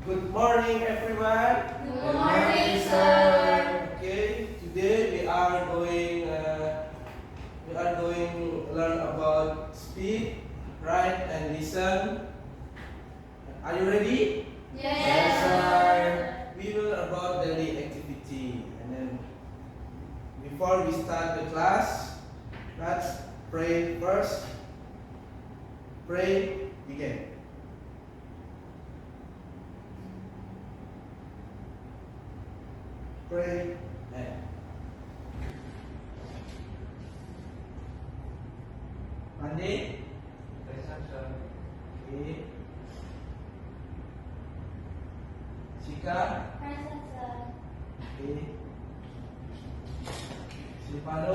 Good morning, everyone. Good morning, sir. Okay, today we are going to learn about speak, write, and listen. Are you ready? Yes, sir. We will about daily activity, and then before we start the class, let's pray first. Pray, begin. Pray and Monday. Okay. Chika. present, sir. Okay. Silvano.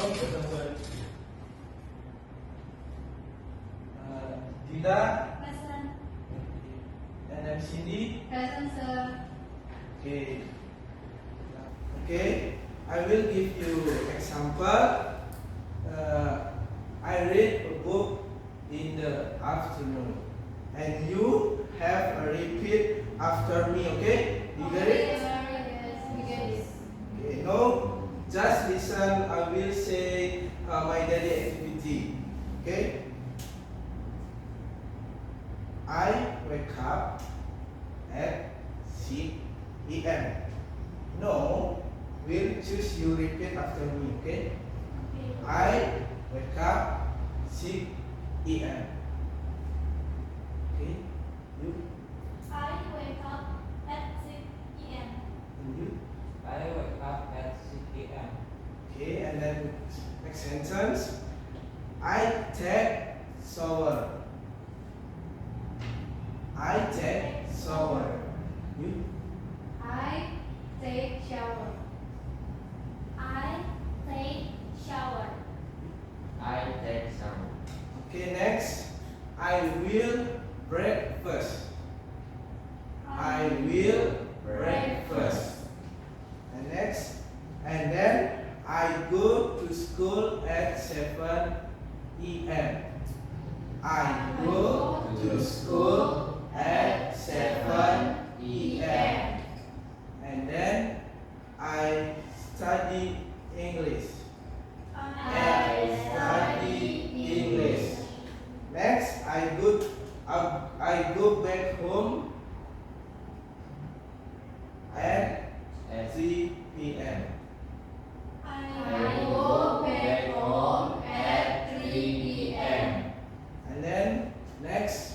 Dida. Present. And then Cindy. Present, sir. Okay. Okay. I will give you example. I read a book in the afternoon, and you have a repeat after me. Okay? You get it? Yes, we get it. Okay. No, just listen. I will say my daily activity. Okay? I wake up at 6 a.m. No, will choose you repeat after me. Okay? I wake up 6 a.m. Okay? You I wake up at 6 p.m. and you. I wake up at 6 a.m. Okay, and then next sentence. I take shower. I take shower. You. I take shower. I take shower. I take some. Okay, next. I will breakfast. I will breakfast. And next. And then I go to school at 7 a.m. I go to school at 7 a.m. And then I study English. I study English. Next, I go back home at 3 p.m. I go back home at 3 p.m. And then next,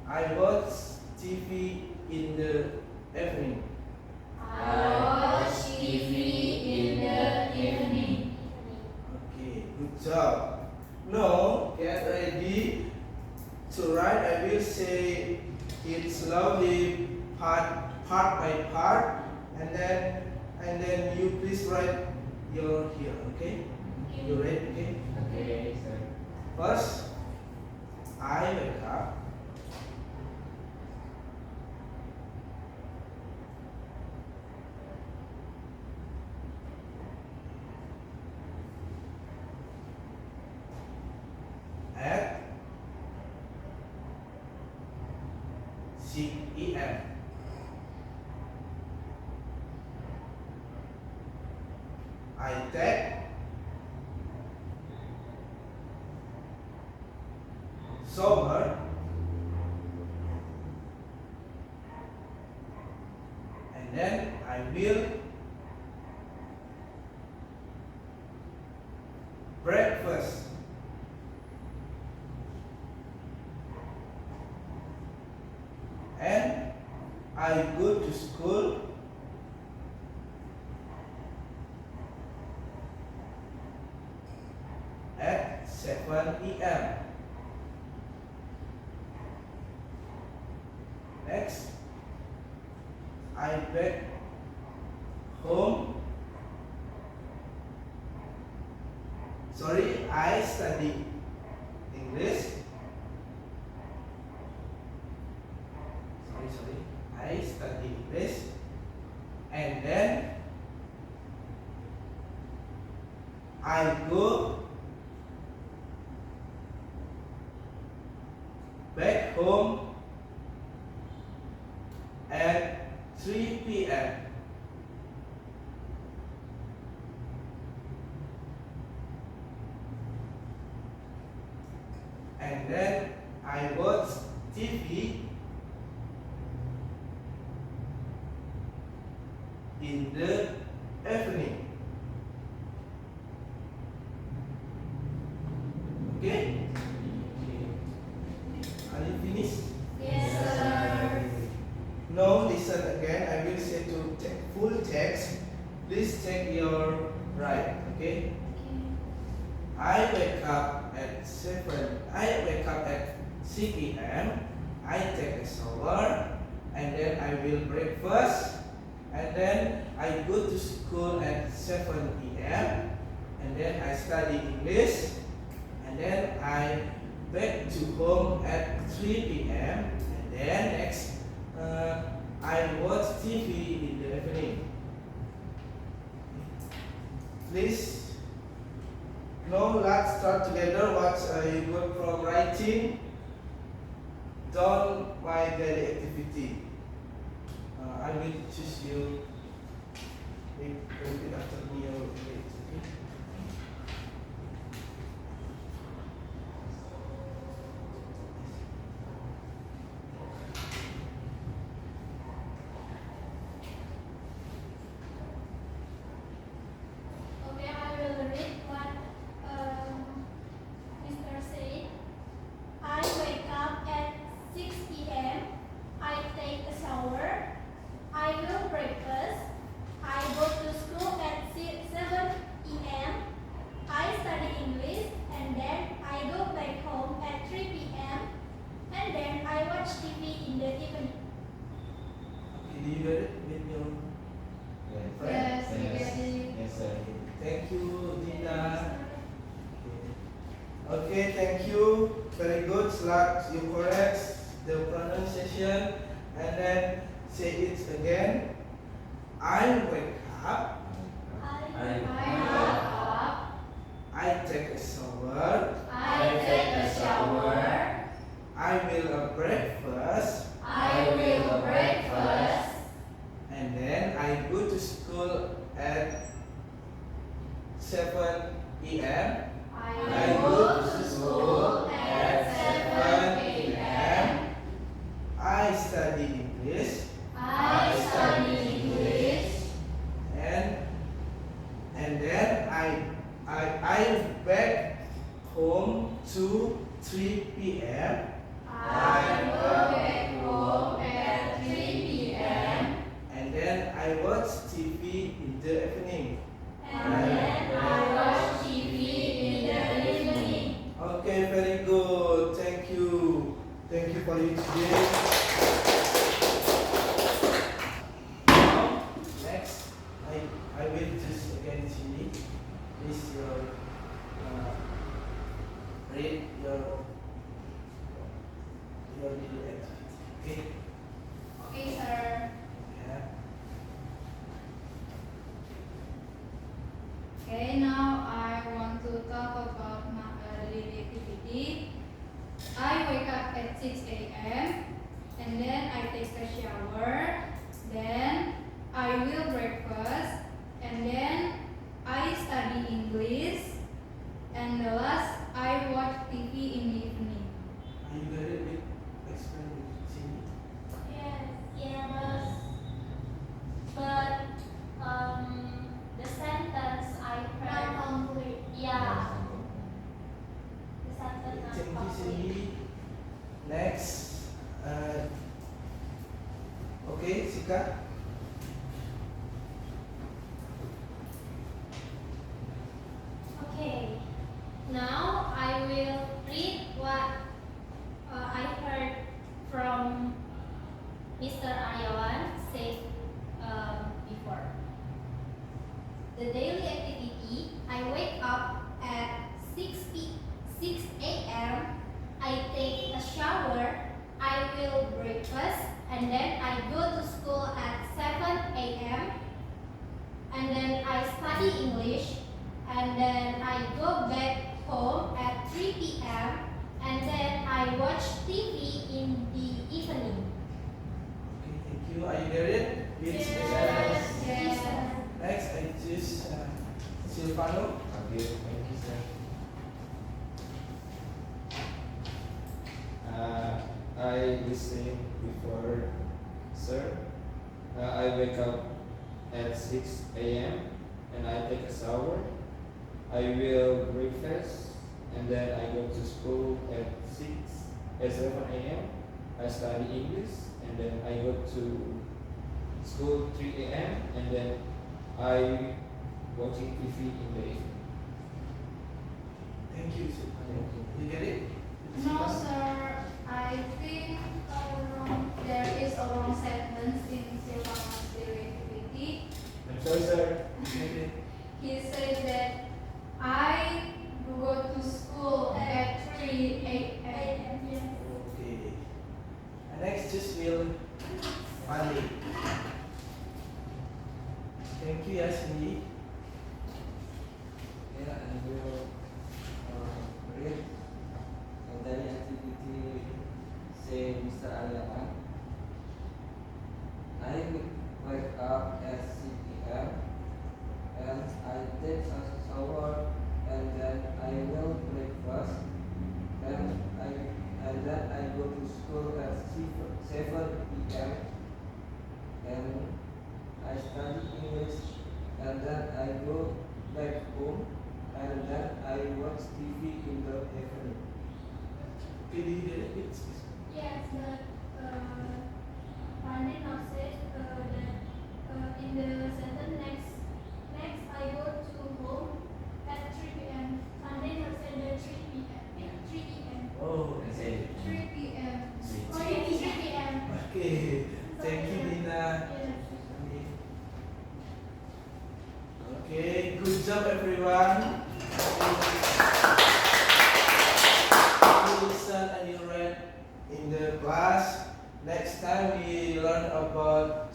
I watch TV in the evening. I watch TV in the evening. Okay, good job. Now, get ready to write. I will say it slowly, part by part, and then you please write your here. Okay? You ready? Okay. Okay, sir. First, I wake up. At 6 a.m. I take shower and then I will breakfast. And I go to school at 7 a.m. Next, I back home. Sorry, I study English. Sorry. I study English. And then I go back home at TV in the evening. Okay? Are you finished? Yes, sir. Now listen again. I will say to full text. Please check your right. Okay? I wake up at 7. I wake up at 6 a.m. I take a shower and then I will breakfast and then I go to school at 7 p.m. and then I study English and then I back to home at 3 p.m. and then next I watch TV in the evening. Please, now let's start together what you got from writing. Done my daily activity. I will choose you. Repeat after me. Okay? Okay, I will read what Mr. said. I wake up at 6 p.m. I take a shower. I will breakfast. I go to school at 7 p.m. I study English and then I go back home at 3 p.m. and then I watch TV in the evening. Okay, do you get it with your friend? Yes, we get it. Yes, sir. Thank you, Dina. Okay, thank you. Very good. Slide you correct the pronunciation and then say it again. I wake up. I wake up. I take a shower. I take a shower. I will have breakfast. I will breakfast. And then I go to school at 7 p.m. I go to school at 7 p.m. I study English I study English. and then I back home to 3 p.m. I go back home at 3 p.m. and then I watch TV in the evening. and then I watch TV in the evening. Okay, very good. Thank you. Thank you for you today. Now, next, I will just again Cindy. Please read your daily activity. Okay? Okay, sir. Yeah. Okay, now I want to talk about my daily activity. I wake up at 6 a.m. and then I take a shower. Then I will breakfast and then I study English. And the last I watch TV in the evening. Are you got it with explain with Cindy? Yes, but the sentence I heard not complete. Yeah, the sentence not Thank you, complete. Cindy. Next, okay, Sika. Okay, now I will read what I heard from Mr. Aryawan said before. The daily activity, I wake up at 6 a.m. I take a shower, I will breakfast, and then I go to school at 7 a.m. and then I study English, and then I go back home at 3 p.m. and then I watch TV in the evening. Okay, thank you. Are you got it? With Yes. special- Next, I choose Silvano. Okay, thank you, sir. I already said before, sir. I wake up at 6 a.m. and I take a shower. I will breakfast and then I go to school at 7 a.m. I study English and then I go to school 3 a.m. and then I watching TV in the evening. Thank you, sir. You get it? No, sir. I think there is a wrong sentence in Silvana's daily activity. I'm sorry, sir. You get it? He said that I go to school at 3 a.m. Okay. And next, just will Mali. Thank you, Yasmin. Yeah, I will read the daily activity, say Mr. Aryawan. I wake up at 6 p.m. and I take a shower and then I will breakfast. And then I go to school at 7 p.m. and I study English and then I go back home and then I watch TV in the evening. Okay, do you get it? It's- Yes, but Pandit now said that in the sentence next I go to home at 3 p.m. Pandit now said that 3 p.m. 3 p.m. Oh, I say 3 p.m. Three. Oh, yeah, 3 p.m. okay. Thank you, Dina. Yes. Okay, good job, everyone. You listen and you read in the class. Next time we learn about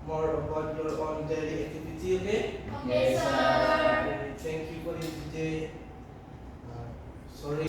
more about your own daily activity. Okay. Okay, Yes, sir. Okay, thank you for today. Sorry.